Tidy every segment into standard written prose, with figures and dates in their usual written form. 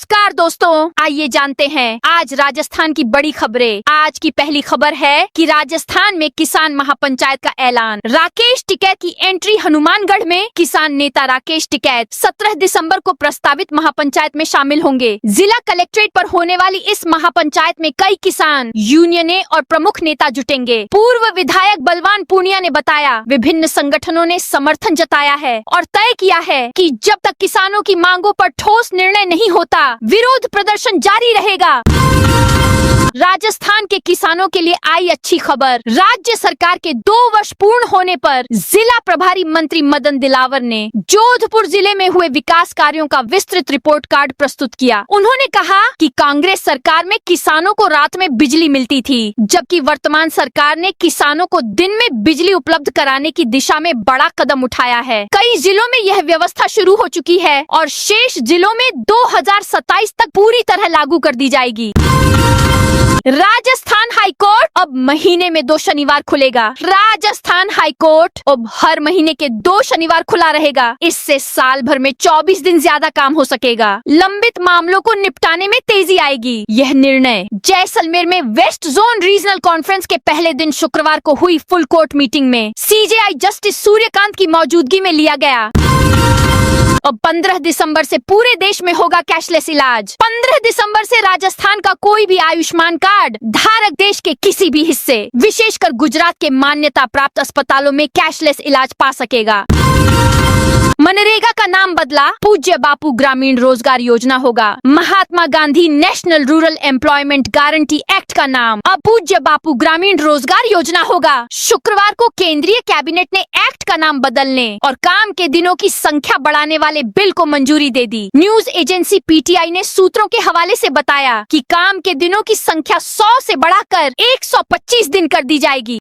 नमस्कार दोस्तों, आइए जानते हैं आज राजस्थान की बड़ी खबरें। आज की पहली खबर है कि राजस्थान में किसान महापंचायत का ऐलान। राकेश टिकैत की एंट्री हनुमानगढ़ में। किसान नेता राकेश टिकैत 17 दिसंबर को प्रस्तावित महापंचायत में शामिल होंगे। जिला कलेक्ट्रेट पर होने वाली इस महापंचायत में कई किसान यूनियनें और प्रमुख नेता जुटेंगे। पूर्व विधायक बलवान पूनिया ने बताया, विभिन्न संगठनों ने समर्थन जताया है और तय किया है कि जब तक किसानों की मांगों पर ठोस निर्णय नहीं होता, विरोध प्रदर्शन जारी रहेगा। राजस्थान के किसानों के लिए आई अच्छी खबर। राज्य सरकार के 2 वर्ष पूर्ण होने पर जिला प्रभारी मंत्री मदन दिलावर ने जोधपुर जिले में हुए विकास कार्यों का विस्तृत रिपोर्ट कार्ड प्रस्तुत किया। उन्होंने कहा कि कांग्रेस सरकार में किसानों को रात में बिजली मिलती थी, जबकि वर्तमान सरकार ने किसानों को दिन में बिजली उपलब्ध कराने की दिशा में बड़ा कदम उठाया है। कई जिलों में यह व्यवस्था शुरू हो चुकी है और शेष जिलों में 2027 तक पूरी तरह लागू कर दी जाएगी। राजस्थान हाईकोर्ट अब महीने में 2 शनिवार खुलेगा। राजस्थान हाईकोर्ट अब हर महीने के 2 शनिवार खुला रहेगा। इससे साल भर में 24 दिन ज्यादा काम हो सकेगा। लंबित मामलों को निपटाने में तेजी आएगी। यह निर्णय जैसलमेर में वेस्ट जोन रीजनल कॉन्फ्रेंस के पहले दिन शुक्रवार को हुई फुल कोर्ट मीटिंग में सीजेआई जस्टिस सूर्यकांत की मौजूदगी में लिया गया। अब 15 दिसंबर से पूरे देश में होगा कैशलेस इलाज। 15 दिसंबर से राजस्थान का कोई भी आयुष्मान कार्ड धारक देश के किसी भी हिस्से, विशेषकर गुजरात के मान्यता प्राप्त अस्पतालों में कैशलेस इलाज पा सकेगा। मनरेगा का नाम बदला, पूज्य बापू ग्रामीण रोजगार योजना होगा। Mahatma Gandhi national rural employment guarantee act का नाम अब पूज्य बापू ग्रामीण रोजगार योजना होगा। शुक्रवार को केंद्रीय कैबिनेट ने एक्ट का नाम बदलने और काम के दिनों की संख्या बढ़ाने वाले बिल को मंजूरी दे दी। न्यूज एजेंसी पीटीआई ने सूत्रों के हवाले से बताया कि काम के दिनों की संख्या 100 से बढ़ाकर 125 दिन कर दी जाएगी।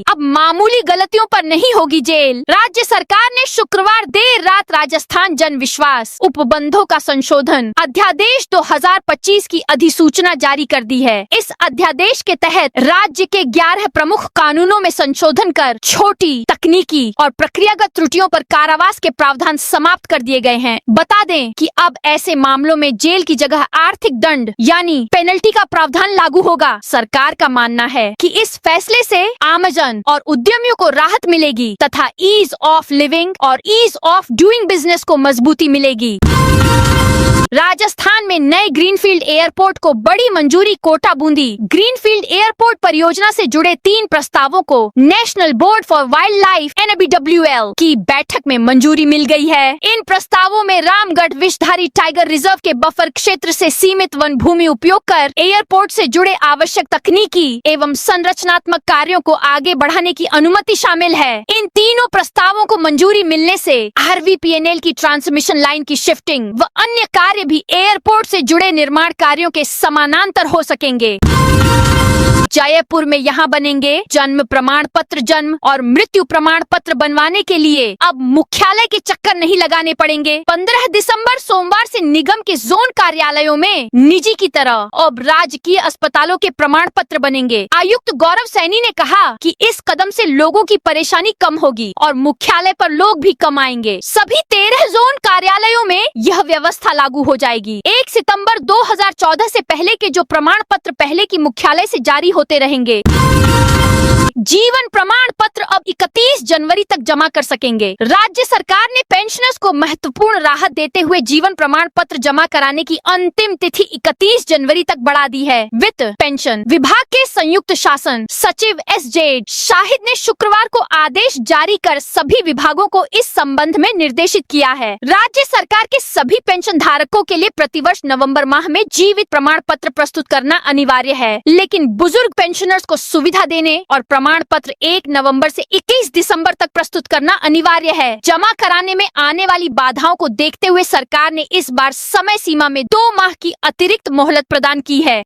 अब मामूली गलतियों पर नहीं होगी जेल। राज्य सरकार ने शुक्रवार देर रात राजस्थान जन विश्वास उपबंधों का संशोधन अध्यादेश 2025 की अधिसूचना जारी कर दी है। इस अध्यादेश के तहत राज्य के 11 प्रमुख कानूनों में संशोधन कर छोटी तकनीकी और प्रक्रियागत त्रुटियों पर कारावास के प्रावधान समाप्त कर दिए गए हैं। बता दें कि अब ऐसे मामलों में जेल की जगह आर्थिक दंड यानी पेनल्टी का प्रावधान लागू होगा। सरकार का मानना है कि इस फैसले से आमजन और उद्यमियों को राहत मिलेगी तथा ईज ऑफ लिविंग और ईज ऑफ डूइंग बिजनेस को मजबूती मिलेगी। राजस्थान में नए ग्रीनफील्ड एयरपोर्ट को बड़ी मंजूरी। कोटा बूंदी ग्रीनफील्ड एयरपोर्ट परियोजना से जुड़े 3 प्रस्तावों को national board for wild life NBWL की बैठक में मंजूरी मिल गई है। इन प्रस्तावों में रामगढ़ विषधारी टाइगर रिजर्व के बफर क्षेत्र से सीमित वन भूमि उपयोग कर एयरपोर्ट से जुड़े आवश्यक तकनीकी एवं संरचनात्मक कार्यों को आगे बढ़ाने की अनुमति शामिल है। इन तीनों प्रस्तावों को मंजूरी मिलने से RVPNL की ट्रांसमिशन लाइन की शिफ्टिंग व अन्य कार्य भी एयरपोर्ट से जुड़े निर्माण कार्यों के समानांतर हो सकेंगे। जयपुर में यहाँ बनेंगे जन्म प्रमाण पत्र। जन्म और मृत्यु प्रमाण पत्र बनवाने के लिए अब मुख्यालय के चक्कर नहीं लगाने पड़ेंगे। 15 दिसंबर सोमवार से निगम के जोन कार्यालयों में निजी की तरह अब राजकीय अस्पतालों के प्रमाण पत्र बनेंगे। आयुक्त गौरव सैनी ने कहा कि इस कदम से लोगों की परेशानी कम होगी और मुख्यालय पर लोग भी कम आएंगे। सभी 13 जोन कार्यालयों में यह व्यवस्था लागू हो जाएगी। 1 सितंबर 2014 से पहले के जो प्रमाण पत्र पहले की मुख्यालय से जारी होते रहेंगे, जीवन प्रमाण पत्र अब 31 जनवरी तक जमा कर सकेंगे। राज्य सरकार ने पेंशनर्स को महत्वपूर्ण राहत देते हुए जीवन प्रमाण पत्र जमा कराने की अंतिम तिथि 31 जनवरी तक बढ़ा दी है। वित्त पेंशन विभाग के संयुक्त शासन सचिव SJ शाहिद ने शुक्रवार को आदेश जारी कर सभी विभागों को इस संबंध में निर्देशित किया है। राज्य सरकार के सभी पेंशन धारकों के लिए प्रतिवर्ष नवंबर माह में जीवित प्रमाण पत्र प्रस्तुत करना अनिवार्य है, लेकिन बुजुर्ग पेंशनर्स को सुविधा देने और प्रमाण पत्र 1 नवंबर से 21 दिसंबर तक प्रस्तुत करना अनिवार्य है। जमा कराने में आने वाली बाधाओं को देखते हुए सरकार ने इस बार समय सीमा में 2 माह की अतिरिक्त मोहलत प्रदान की है।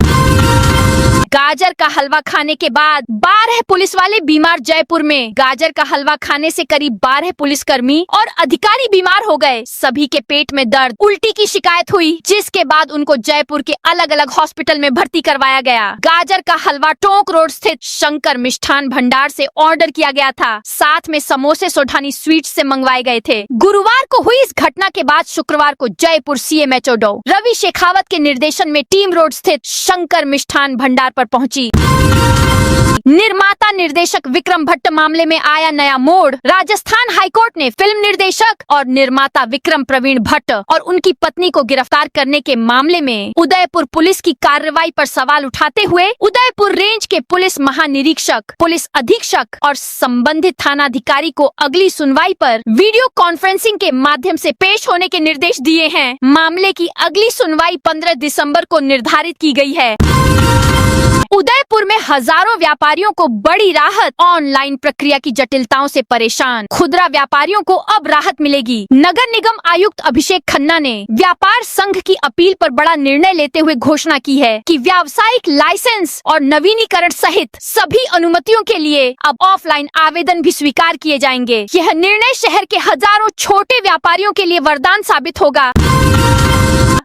गाजर का हलवा खाने के बाद 12 पुलिस वाले बीमार जयपुर में। गाजर का हलवा खाने से करीब 12 पुलिसकर्मी और अधिकारी बीमार हो गए। सभी के पेट में दर्द, उल्टी की शिकायत हुई, जिसके बाद उनको जयपुर के अलग अलग हॉस्पिटल में भर्ती करवाया गया। गाजर का हलवा टोंक रोड स्थित शंकर मिष्ठान भंडार से ऑर्डर किया गया था। साथ में समोसे सोढानी स्वीट से मंगवाए गए थे। गुरुवार को हुई इस घटना के बाद शुक्रवार को जयपुर सीएमएचओ रवि शेखावत के निर्देशन में टीम रोड स्थित शंकर मिष्ठान भंडार पर पहुंची। निर्माता निर्देशक विक्रम भट्ट मामले में आया नया मोड़। राजस्थान हाईकोर्ट ने फिल्म निर्देशक और निर्माता विक्रम प्रवीण भट्ट और उनकी पत्नी को गिरफ्तार करने के मामले में उदयपुर पुलिस की कार्रवाई पर सवाल उठाते हुए उदयपुर रेंज के पुलिस महानिरीक्षक, पुलिस अधीक्षक और संबंधित थानाधिकारी को अगली सुनवाई पर वीडियो कॉन्फ्रेंसिंग के माध्यम से पेश होने के निर्देश दिए हैं। मामले की अगली सुनवाई 15 दिसंबर को निर्धारित की गई है। उदयपुर में हजारों व्यापारियों को बड़ी राहत। ऑनलाइन प्रक्रिया की जटिलताओं से परेशान खुदरा व्यापारियों को अब राहत मिलेगी। नगर निगम आयुक्त अभिषेक खन्ना ने व्यापार संघ की अपील पर बड़ा निर्णय लेते हुए घोषणा की है कि व्यावसायिक लाइसेंस और नवीनीकरण सहित सभी अनुमतियों के लिए अब ऑफलाइन आवेदन भी स्वीकार किए जाएंगे। यह निर्णय शहर के हजारों छोटे व्यापारियों के लिए वरदान साबित होगा।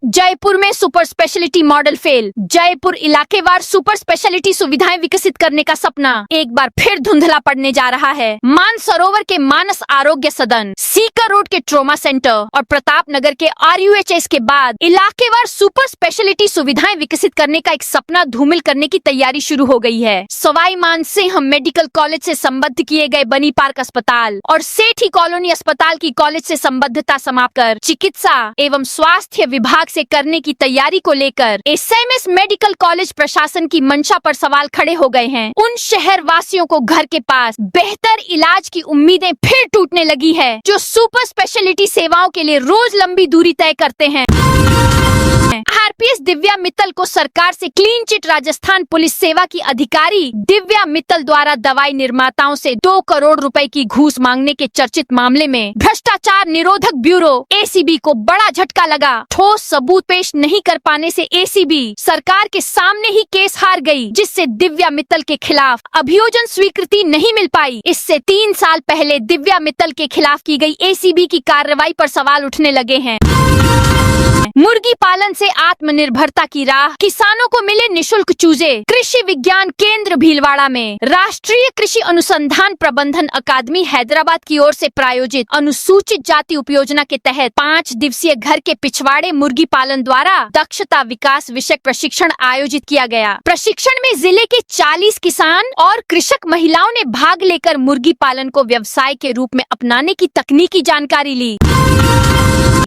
जयपुर में super speciality model fail. Jaipur इलाकेवार सुपर स्पेशलिटी सुविधाएं विकसित करने का सपना एक बार फिर धुंधला पड़ने जा रहा है। मानसरोवर के मानस आरोग्य सदन, सीकर रोड के ट्रोमा सेंटर और प्रताप नगर के RUHS के बाद इलाकेवार सुपर स्पेशलिटी सुविधाएं विकसित करने का एक सपना धूमिल करने की तैयारी शुरू हो गई है। सवाई मानसिंह मेडिकल कॉलेज से संबद्ध किए गए बनी पार्क अस्पताल और सेठी कॉलोनी अस्पताल की कॉलेज से संबद्धता समाप्त कर चिकित्सा एवं स्वास्थ्य विभाग से करने की तैयारी को लेकर SMS मेडिकल कॉलेज प्रशासन की मंशा पर सवाल खड़े हो गए हैं। उन शहर वासियों को घर के पास बेहतर इलाज की उम्मीदें फिर टूटने लगी है, जो सुपर स्पेशलिटी सेवाओं के लिए रोज लंबी दूरी तय करते हैं। RPS दिव्या मित्तल को सरकार से क्लीन चिट। राजस्थान पुलिस सेवा की अधिकारी दिव्या मित्तल द्वारा दवाई निर्माताओं से 2 करोड़ रुपए की घूस मांगने के चर्चित मामले में भ्रष्टाचार निरोधक ब्यूरो ACB को बड़ा झटका लगा। ठोस सबूत पेश नहीं कर पाने से ACB सरकार के सामने ही केस हार गई, जिससे दिव्या मित्तल के खिलाफ अभियोजन स्वीकृति नहीं मिल पाई। इससे 3 साल पहले दिव्या मित्तल के खिलाफ की गई ACB की कार्रवाई पर सवाल उठने लगे हैं। मुर्गी पालन से आत्मनिर्भरता की राह, किसानों को मिले निशुल्क चूजे। कृषि विज्ञान केंद्र भीलवाड़ा में राष्ट्रीय कृषि अनुसंधान प्रबंधन अकादमी हैदराबाद की ओर से प्रायोजित अनुसूचित जाति उपयोजना के तहत 5 दिवसीय घर के पिछवाड़े मुर्गी पालन द्वारा दक्षता विकास विषयक प्रशिक्षण आयोजित किया गया। प्रशिक्षण में जिले के 40 किसान और कृषक महिलाओं ने भाग लेकर मुर्गी पालन को व्यवसाय के रूप में अपनाने की तकनीकी जानकारी ली।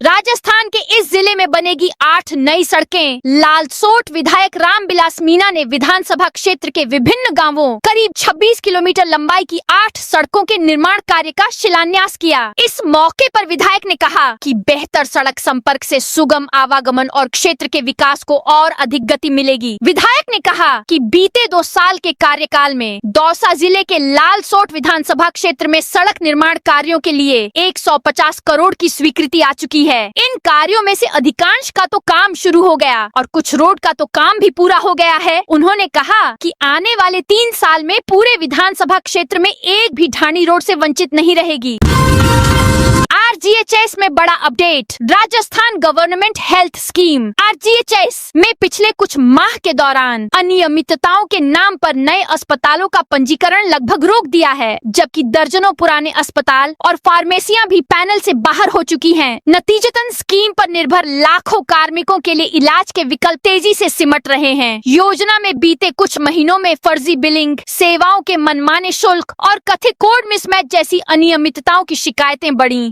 राजस्थान के इस जिले में बनेगी 8 नई सड़कें। लालसोट विधायक रामविलास मीणा ने विधानसभा क्षेत्र के विभिन्न गांवों करीब 26 किलोमीटर लंबाई की 8 सड़कों के निर्माण कार्य का शिलान्यास किया। इस मौके पर विधायक ने कहा कि बेहतर सड़क संपर्क से सुगम आवागमन और क्षेत्र के विकास को और अधिक गति मिलेगी। विधायक ने कहा कि बीते 2 साल के कार्यकाल में दौसा जिले के लालसोट विधानसभा क्षेत्र में सड़क निर्माण कार्यों के लिए 150 करोड़ की स्वीकृति आ चुकी है। इन कार्यों में से अधिकांश का तो काम शुरू हो गया और कुछ रोड का तो काम भी पूरा हो गया है। उन्होंने कहा कि आने वाले 3 साल में पूरे विधानसभा क्षेत्र में एक भी ढाणी रोड से वंचित नहीं रहेगी। RGHS में बड़ा update. Rajasthan government health scheme RGHS में पिछले कुछ माह के दौरान अनियमितताओं के नाम पर नए अस्पतालों का पंजीकरण लगभग रोक दिया है, जबकि दर्जनों पुराने अस्पताल और फार्मेसियां भी पैनल से बाहर हो चुकी हैं। नतीजतन स्कीम पर निर्भर लाखों कार्मिकों के लिए इलाज के विकल्प तेजी से सिमट रहे हैं। योजना में बीते कुछ महीनों में फर्जी बिलिंग, सेवाओं के मनमाने शुल्क और कथित कोड मिसमैच जैसी अनियमितताओं की शिकायतें बढ़ी।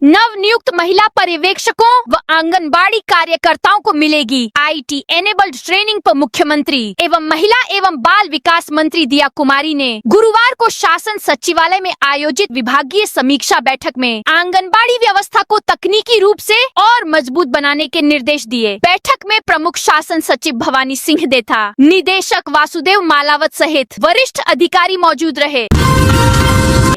नव नियुक्त महिला पर्यवेक्षकों व आंगनबाड़ी कार्यकर्ताओं को मिलेगी IT एनेबल्ड ट्रेनिंग पर मुख्यमंत्री एवं महिला एवं बाल विकास मंत्री दिया कुमारी ने गुरुवार को शासन सचिवालय में आयोजित विभागीय समीक्षा बैठक में आंगनबाड़ी व्यवस्था को तकनीकी रूप से और मजबूत बनाने के निर्देश दिए। बैठक में प्रमुख शासन सचिव भवानी सिंह देथा, निदेशक वासुदेव मालावत सहित वरिष्ठ अधिकारी मौजूद रहे।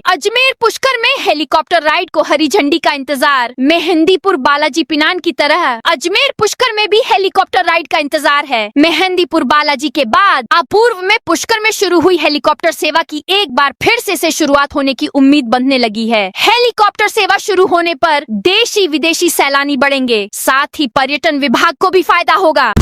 अजमेर पुष्कर में हेलीकॉप्टर राइड को हरी झंडी का इंतजार। मेहंदीपुर बालाजी पिनान की तरह अजमेर पुष्कर में भी हेलीकॉप्टर राइड का इंतजार है। मेहंदीपुर बालाजी के बाद अपूर्व में पुष्कर में शुरू हुई हेलीकॉप्टर सेवा की एक बार फिर से शुरुआत होने की उम्मीद बनने लगी है। हेलीकॉप्टर सेवा शुरू होने पर देशी विदेशी सैलानी बढ़ेंगे, साथ ही पर्यटन विभाग को भी फायदा होगा।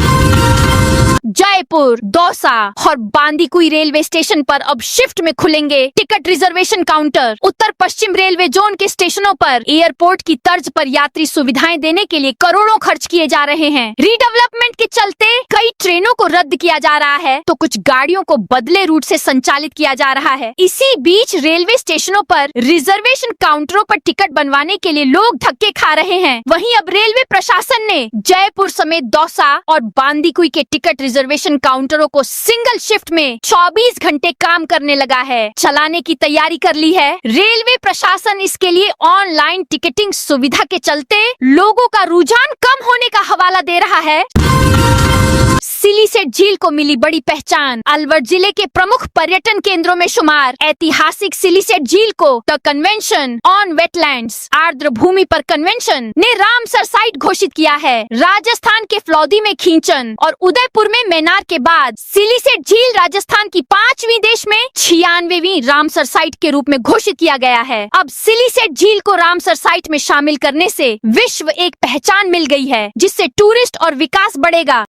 जयपुर, दौसा और बांदीकुई रेलवे स्टेशन पर अब शिफ्ट में खुलेंगे टिकट रिजर्वेशन काउंटर। उत्तर पश्चिम रेलवे जोन के स्टेशनों पर एयरपोर्ट की तर्ज पर यात्री सुविधाएं देने के लिए करोड़ों खर्च किए जा रहे हैं। रीडेवलपमेंट के चलते कई ट्रेनों को रद्द किया जा रहा है तो कुछ गाड़ियों को बदले रूट से संचालित किया जा रहा है। इसी बीच रेलवे स्टेशनों पर रिजर्वेशन काउंटरों पर टिकट बनवाने के लिए लोग धक्के खा रहे हैं। वहीं अब रेलवे प्रशासन ने जयपुर समेत दौसा और बांदीकुई के टिकट रिजर्वेशन काउंटरों को सिंगल शिफ्ट में 24 घंटे काम करने लगा है, चलाने की तैयारी कर ली है। रेलवे प्रशासन इसके लिए ऑनलाइन टिकटिंग सुविधा के चलते लोगों का रुझान कम होने का हवाला दे रहा है। सिलीसेट झील को मिली बड़ी पहचान। अलवर जिले के प्रमुख पर्यटन केंद्रों में शुमार ऐतिहासिक सिलीसेट झील को द कन्वेंशन ऑन वेटलैंड्स आर्द्र भूमि पर कन्वेंशन ने रामसर साइट घोषित किया है। राजस्थान के फ्लौदी में खींचन और उदयपुर में मैनार के बाद सिलीसेट झील राजस्थान की 5वीं देश में 96वीं रामसर साइट के रूप में घोषित किया गया है। अब सिलीसेट झील को रामसर साइट में शामिल करने से विश्व एक पहचान मिल गई है, जिससे टूरिस्ट और विकास बढ़ेगा।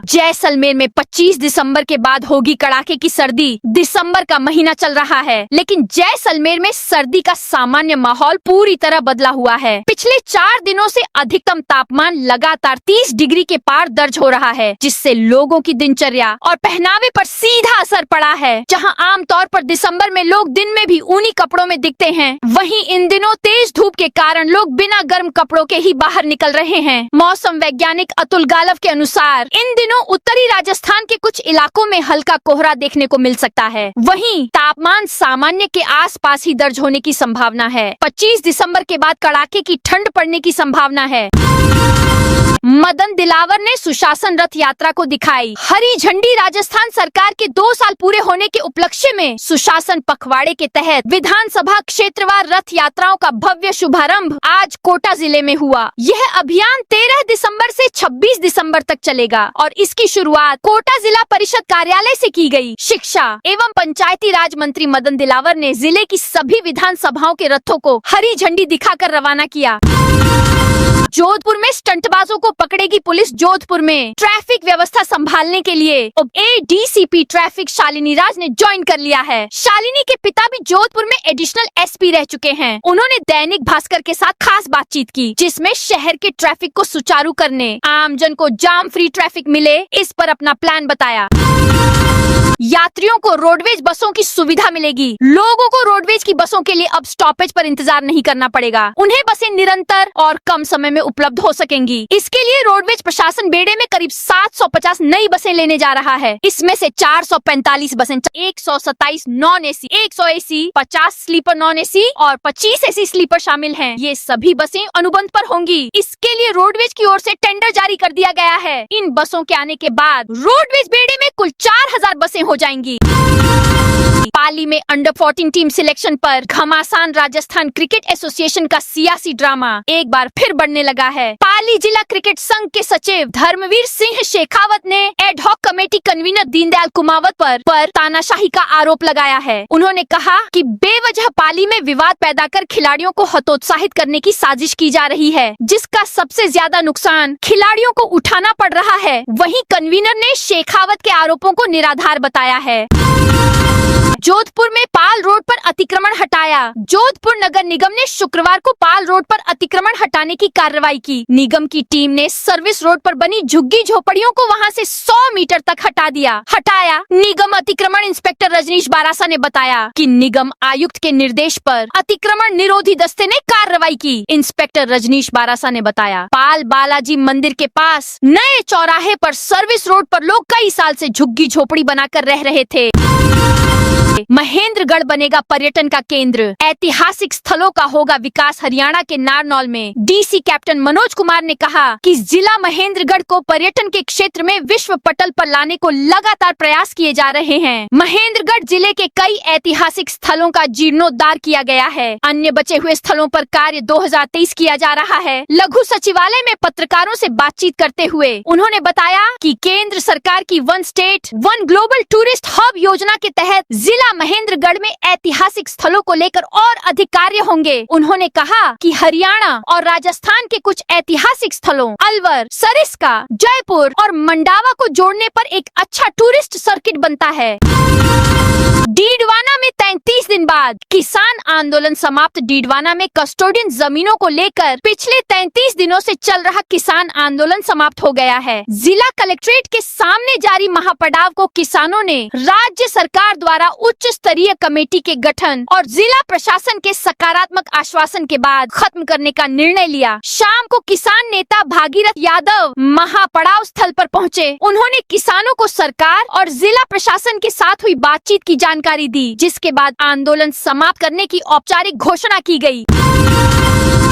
जैसलमेर में 25 दिसंबर के बाद होगी कड़ाके की सर्दी। दिसंबर का महीना चल रहा है, लेकिन जैसलमेर में सर्दी का सामान्य माहौल पूरी तरह बदला हुआ है। पिछले 4 दिनों से अधिकतम तापमान लगातार 30 डिग्री के पार दर्ज हो रहा है, जिससे लोगों की दिनचर्या और पहनावे पर सीधा असर पड़ा है। जहां आमतौर पर दिसंबर में लोग दिन में भी ऊनी कपड़ों में दिखते हैं, वहीं इन दिनों तेज धूप के कारण लोग बिना गर्म कपड़ों के ही बाहर निकल रहे हैं। मौसम वैज्ञानिक अतुल गालव के अनुसार इन दिनों उत्तरी राजस्थान के कुछ इलाकों में हल्का कोहरा देखने को मिल सकता है। वहीं तापमान सामान्य के आसपास ही दर्ज होने की संभावना है। 25 दिसंबर के बाद कड़ाके की ठंड पड़ने की संभावना है। मदन दिलावर ने सुशासन रथ यात्रा को दिखाई हरी झंडी। राजस्थान सरकार के 2 साल पूरे होने के उपलक्ष्य में सुशासन पखवाड़े के तहत विधानसभा क्षेत्रवार रथ यात्राओं का भव्य शुभारंभ आज कोटा जिले में हुआ। यह अभियान 13 दिसंबर से 26 दिसंबर तक चलेगा और इसकी शुरुआत कोटा जिला परिषद कार्यालय से की गई। शिक्षा एवं पंचायती राज मंत्री मदन दिलावर ने जिले की सभी विधानसभाओं के रथों को हरी झंडी दिखाकर रवाना किया। जोधपुर में स्टंटबाजों को पकड़ेगी पुलिस। जोधपुर में ट्रैफिक व्यवस्था संभालने के लिए अब एडीसीपी ट्रैफिक शालिनी राज ने ज्वाइन कर लिया है। शालिनी के पिता भी जोधपुर में एडिशनल एसपी रह चुके हैं। उन्होंने दैनिक भास्कर के साथ खास बातचीत की, जिसमें शहर के ट्रैफिक को सुचारू करने, आमजन को जाम फ्री ट्रैफिक मिले, इस पर अपना प्लान बताया। यात्रियों को रोडवेज बसों की सुविधा मिलेगी। लोगों को रोडवेज की बसों के लिए अब स्टॉपेज पर इंतजार नहीं करना पड़ेगा। उन्हें बसें निरंतर और कम समय में उपलब्ध हो सकेंगी। इसके लिए रोडवेज प्रशासन बेड़े में करीब 750 नई बसें लेने जा रहा है। इसमें से 445 बसें 127 non AC, 100 AC, 50 sleeper non AC और 25 एसी स्लीपर शामिल हैं। ये सभी बसें अनुबंध पर होंगी। इसके लिए रोडवेज की ओर से टेंडर जारी कर दिया गया है। इन बसों के आने के बाद रोडवेज बेड़े में कुल 4000 बसें हो जाएंगी। पाली में अंडर 14 टीम सिलेक्शन पर घमासान। राजस्थान क्रिकेट एसोसिएशन का सियासी ड्रामा एक बार फिर बढ़ने लगा है। पाली जिला क्रिकेट संघ के सचिव धर्मवीर सिंह शेखावत ने ad hoc committee convener Deendayal Kumawat पर तानाशाही का आरोप लगाया है। उन्होंने कहा कि बेवजह पाली में विवाद पैदा कर खिलाड़ियों को हतोत्साहित करने की साजिश की जा रही है, जिसका सबसे ज्यादा नुकसान खिलाड़ियों को उठाना पड़ रहा है। वहीं कन्वीनर ने शेखावत के आरोपों को निराधार बताया है। जोधपुर में पाल रोड पर अतिक्रमण हटाया। जोधपुर नगर निगम ने शुक्रवार को पाल रोड पर अतिक्रमण हटाने की कार्रवाई की। निगम की टीम ने सर्विस रोड पर बनी झुग्गी झोपड़ियों को वहां से 100 मीटर तक हटाया। निगम अतिक्रमण इंस्पेक्टर रजनीश बारासा ने बताया कि निगम आयुक्त के निर्देश पर अतिक्रमण निरोधी दस्ते ने कार्रवाई की। इंस्पेक्टर रजनीश बारासा ने बताया, पाल बालाजी मंदिर के पास नए चौराहे पर सर्विस रोड पर लोग कई साल से झुग्गी झोपड़ी बनाकर रह रहे थे। महेंद्रगढ़ बनेगा पर्यटन का केंद्र, ऐतिहासिक स्थलों का होगा विकास। हरियाणा के नारनौल में डीसी कैप्टन मनोज कुमार ने कहा कि जिला महेंद्रगढ़ को पर्यटन के क्षेत्र में विश्व पटल पर लाने को लगातार प्रयास किए जा रहे हैं। महेंद्रगढ़ जिले के कई ऐतिहासिक स्थलों का जीर्णोद्धार किया गया है। अन्य बचे हुए स्थलों पर कार्य 2023 किया जा रहा है। लघु सचिवालय में पत्रकारों से बातचीत करते हुए उन्होंने बताया कि केंद्र सरकार की one state one global tourist hub योजना के तहत जिला महेंद्रगढ़ में ऐतिहासिक स्थलों को लेकर और अधिक कार्य होंगे। उन्होंने कहा कि हरियाणा और राजस्थान के कुछ ऐतिहासिक स्थलों अलवर, सरिस्का, जयपुर और मंडावा को जोड़ने पर एक अच्छा टूरिस्ट सर्किट बनता है। डीडवाना में 33 दिन बाद किसान आंदोलन समाप्त। डीडवाना में कस्टोडियन जमीनों को लेकर पिछले 33 दिनों से चल रहा किसान आंदोलन समाप्त हो गया है। जिला कलेक्ट्रेट के सामने जारी महापड़ाव को किसानों ने राज्य सरकार द्वारा उच्च स्तरीय कमेटी के गठन और जिला प्रशासन के सकारात्मक आश्वासन के बाद खत्म करने का निर्णय लिया। शाम को किसान नेता भागीरथ यादव महापड़ाव स्थल पर पहुंचे। उन्होंने किसानों को सरकार और जिला प्रशासन के साथ हुई बातचीत की जानकारी दी, जिसके बाद आंदोलन समाप्त करने की औपचारिक घोषणा की गई।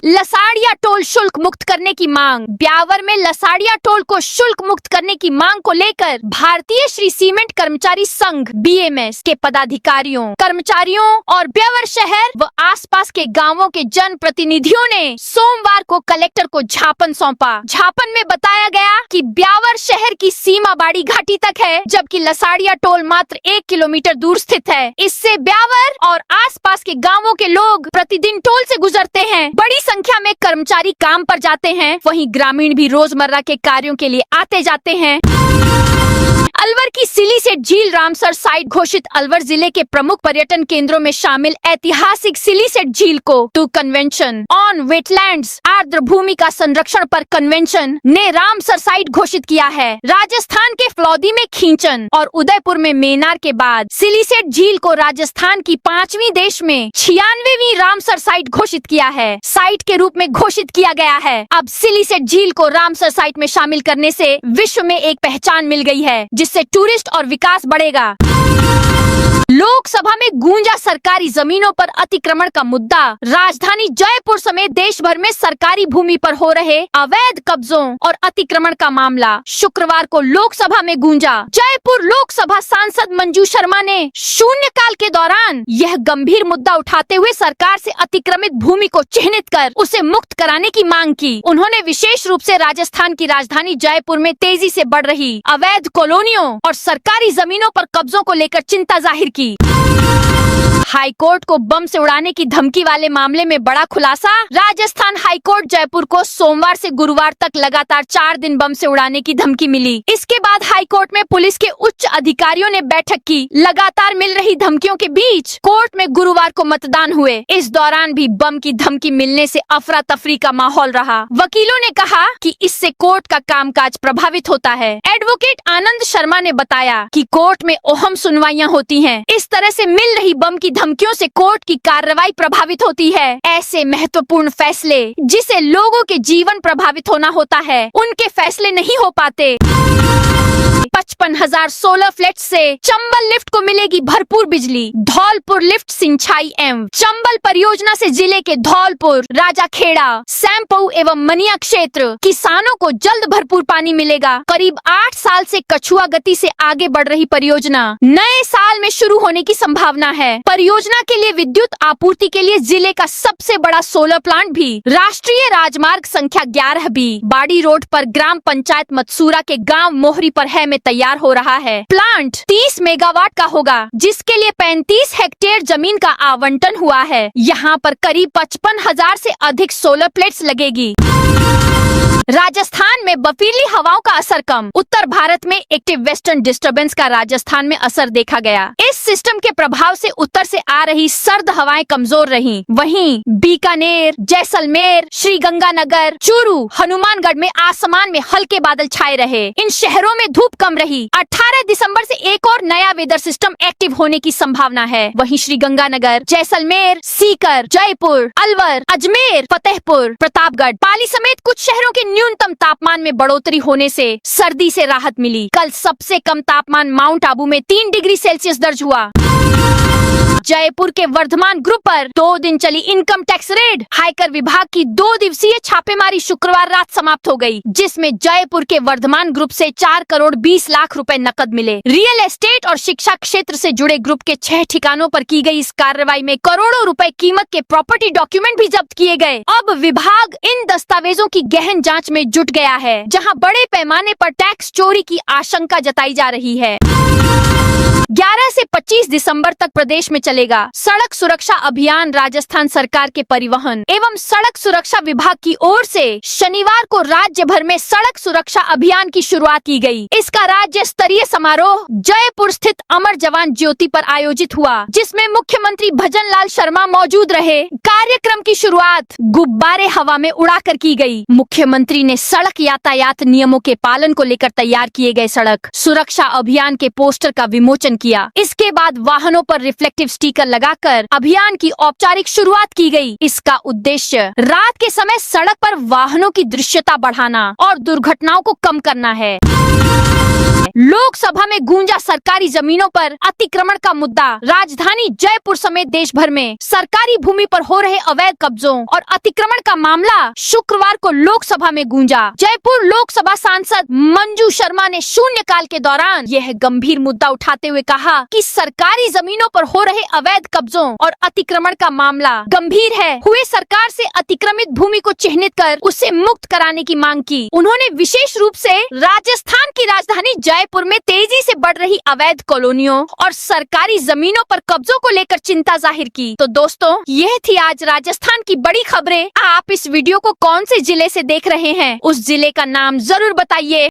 लसाड़िया टोल शुल्क मुक्त करने की मांग। ब्यावर में लसाड़िया टोल को शुल्क मुक्त करने की मांग को लेकर भारतीय श्री सीमेंट कर्मचारी संघ बीएमएस के पदाधिकारियों, कर्मचारियों और ब्यावर शहर व आसपास के गांवों के जन प्रतिनिधियों ने सोमवार को कलेक्टर को ज्ञापन सौंपा। ज्ञापन में बताया गया कि ब्यावर शहर की सीमा बाड़ी घाटी तक है, जबकि लसाड़िया टोल मात्र 1 किलोमीटर दूर स्थित है। इससे ब्यावर और आसपास के गांवों के लोग प्रतिदिन टोल से गुजरते हैं। बड़ी संख्या में कर्मचारी काम पर जाते हैं, वहीं ग्रामीण भी रोजमर्रा के कार्यों के लिए आते जाते हैं। अलवर की सिलीसेट झील रामसर साइट घोषित। अलवर जिले के प्रमुख पर्यटन केंद्रों में शामिल ऐतिहासिक सिलीसेट झील को टू कन्वेंशन ऑन वेटलैंड्स आर्द्र भूमि का संरक्षण पर कन्वेंशन ने रामसर साइट घोषित किया है। राजस्थान के फ्लौदी में खींचन और उदयपुर में मेनार के बाद सिलीसेट झील को राजस्थान की 5वीं देश में 96वीं रामसर साइट घोषित किया है। साइट के रूप में घोषित किया गया है। अब सिलीसेट झील को रामसर साइट में शामिल करने से विश्व में एक पहचान मिल गई है, जिससे टूरिस्ट और विकास बढ़ेगा। लोकसभा में गूंजा सरकारी जमीनों पर अतिक्रमण का मुद्दा। राजधानी जयपुर समेत देश भर में सरकारी भूमि पर हो रहे अवैध कब्जों और अतिक्रमण का मामला शुक्रवार को लोकसभा में गूंजा। जयपुर लोकसभा सांसद मंजू शर्मा ने शून्यकाल के दौरान यह गंभीर मुद्दा उठाते हुए सरकार से अतिक्रमित भूमि को चिन्हित कर उसे मुक्त कराने की मांग की। उन्होंने विशेष रूप से राजस्थान की राजधानी जयपुर में तेजी से बढ़ रही अवैध कॉलोनियों और सरकारी जमीनों पर कब्जों को लेकर चिंता जाहिर की। हाईकोर्ट को बम से उड़ाने की धमकी वाले मामले में बड़ा खुलासा। राजस्थान हाईकोर्ट जयपुर को सोमवार से गुरुवार तक लगातार 4 दिन बम से उड़ाने की धमकी मिली। इसके बाद हाईकोर्ट में पुलिस के उच्च अधिकारियों ने बैठक की। लगातार मिल रही धमकियों के बीच कोर्ट में गुरुवार को मतदान हुए। इस दौरान भी बम की धमकी मिलने से अफरा तफरी का माहौल रहा। वकीलों ने कहा कि इससे कोर्ट का कामकाज प्रभावित होता है। एडवोकेट आनंद शर्मा ने बताया कि कोर्ट में अहम सुनवाइयां होती हैं। इस तरह से मिल रही बम की धमकियों से कोर्ट की कार्रवाई प्रभावित होती है। ऐसे महत्वपूर्ण फैसले जिसे लोगों के जीवन प्रभावित होना होता है, उनके फैसले नहीं हो पाते। 55,000 सोलर फ्लैट से चंबल लिफ्ट को मिलेगी भरपूर बिजली। धौलपुर लिफ्ट सिंचाई एवं चंबल परियोजना से जिले के धौलपुर, राजाखेड़ा, सैंपऊ एवं मनिया क्षेत्र किसानों को जल्द भरपूर पानी मिलेगा। करीब 8 साल से कछुआ गति से आगे बढ़ रही परियोजना नए साल में शुरू होने की संभावना है। परियोजना के लिए विद्युत आपूर्ति के लिए जिले का सबसे बड़ा सोलर प्लांट भी राष्ट्रीय राजमार्ग संख्या 11 भी बाड़ी रोड पर ग्राम पंचायत मतसूरा के गांव मोहरी पर है में तैयार हो रहा है। प्लांट 30 मेगावाट का होगा, जिसके लिए 35 हेक्टेयर जमीन का आवंटन हुआ है। यहाँ पर करीब 55,000 से अधिक सोलर प्लेट्स लगेगी। राजस्थान में बर्फीली हवाओं का असर कम। उत्तर भारत में एक्टिव वेस्टर्न डिस्टर्बेंस का राजस्थान में असर देखा गया। इस सिस्टम के प्रभाव से उत्तर से आ रही सर्द हवाएं कमजोर रहीं। वहीं बीकानेर, जैसलमेर, श्रीगंगानगर, चूरू, हनुमानगढ़ में आसमान में हल्के बादल छाए रहे। इन शहरों में धूप कम रही। 18 दिसंबर से एक और नया वेदर सिस्टम एक्टिव होने की संभावना है। वहीं श्रीगंगानगर, जैसलमेर, सीकर, जयपुर, अलवर, अजमेर, फतेहपुर, प्रतापगढ़, पाली समेत कुछ शहरों के न्यूनतम तापमान में बढ़ोतरी होने से सर्दी से राहत मिली। कल सबसे कम तापमान माउंट आबू में 3 डिग्री सेल्सियस दर्ज हुआ। जयपुर के वर्धमान ग्रुप पर 2 दिन चली इनकम टैक्स रेड। आयकर विभाग की 2 दिवसीय छापेमारी शुक्रवार रात समाप्त हो गई, जिसमें जयपुर के वर्धमान ग्रुप से 4 करोड़ 20 लाख रुपए नकद मिले। रियल एस्टेट और शिक्षा क्षेत्र से जुड़े ग्रुप के 6 ठिकानों पर की गई इस कार्रवाई में करोड़ों रुपए कीमत के प्रॉपर्टी डॉक्यूमेंट भी जब्त किए गए। अब विभाग इन दस्तावेजों की गहन जाँच में जुट गया है, जहाँ बड़े पैमाने पर टैक्स चोरी की आशंका जताई जा रही है। 11 से 25 दिसंबर तक प्रदेश में चलेगा सड़क सुरक्षा अभियान। राजस्थान सरकार के परिवहन एवं सड़क सुरक्षा विभाग की ओर से शनिवार को राज्य भर में सड़क सुरक्षा अभियान की शुरुआत की गई। इसका राज्य स्तरीय समारोह जयपुर स्थित अमर जवान ज्योति पर आयोजित हुआ, जिसमें मुख्यमंत्री भजन लाल शर्मा मौजूद रहे। कार्यक्रम की शुरुआत गुब्बारे हवा में उड़ाकर की गई। मुख्यमंत्री ने सड़क यातायात नियमों के पालन को लेकर तैयार किए गए सड़क सुरक्षा अभियान के पोस्टर का विमोचन किया। इसके बाद वाहनों पर रिफ्लेक्टिव स्टिकर लगाकर अभियान की औपचारिक शुरुआत की गई। इसका उद्देश्य रात के समय सड़क पर वाहनों की दृश्यता बढ़ाना और दुर्घटनाओं को कम करना है। लोकसभा में गूंजा सरकारी जमीनों पर अतिक्रमण का मुद्दा। राजधानी जयपुर समेत देश भर में सरकारी भूमि पर हो रहे अवैध कब्जों और अतिक्रमण का मामला शुक्रवार को लोकसभा में गूंजा। जयपुर लोकसभा सांसद मंजू शर्मा ने शून्यकाल के दौरान यह गंभीर मुद्दा उठाते हुए कहा कि सरकारी जमीनों पर हो रहे अवैध कब्जों और अतिक्रमण का मामला गंभीर है। हुए सरकार से अतिक्रमित भूमि को चिन्हित कर उसे मुक्त कराने की मांग की। उन्होंने विशेष रूप से राजस्थान की राजधानी जयपुर में तेजी से बढ़ रही अवैध कॉलोनियों और सरकारी जमीनों पर कब्जों को लेकर चिंता जाहिर की। तो दोस्तों, यह थी आज राजस्थान की बड़ी खबरें। आप इस वीडियो को कौन से जिले से देख रहे हैं, उस जिले का नाम जरूर बताइए।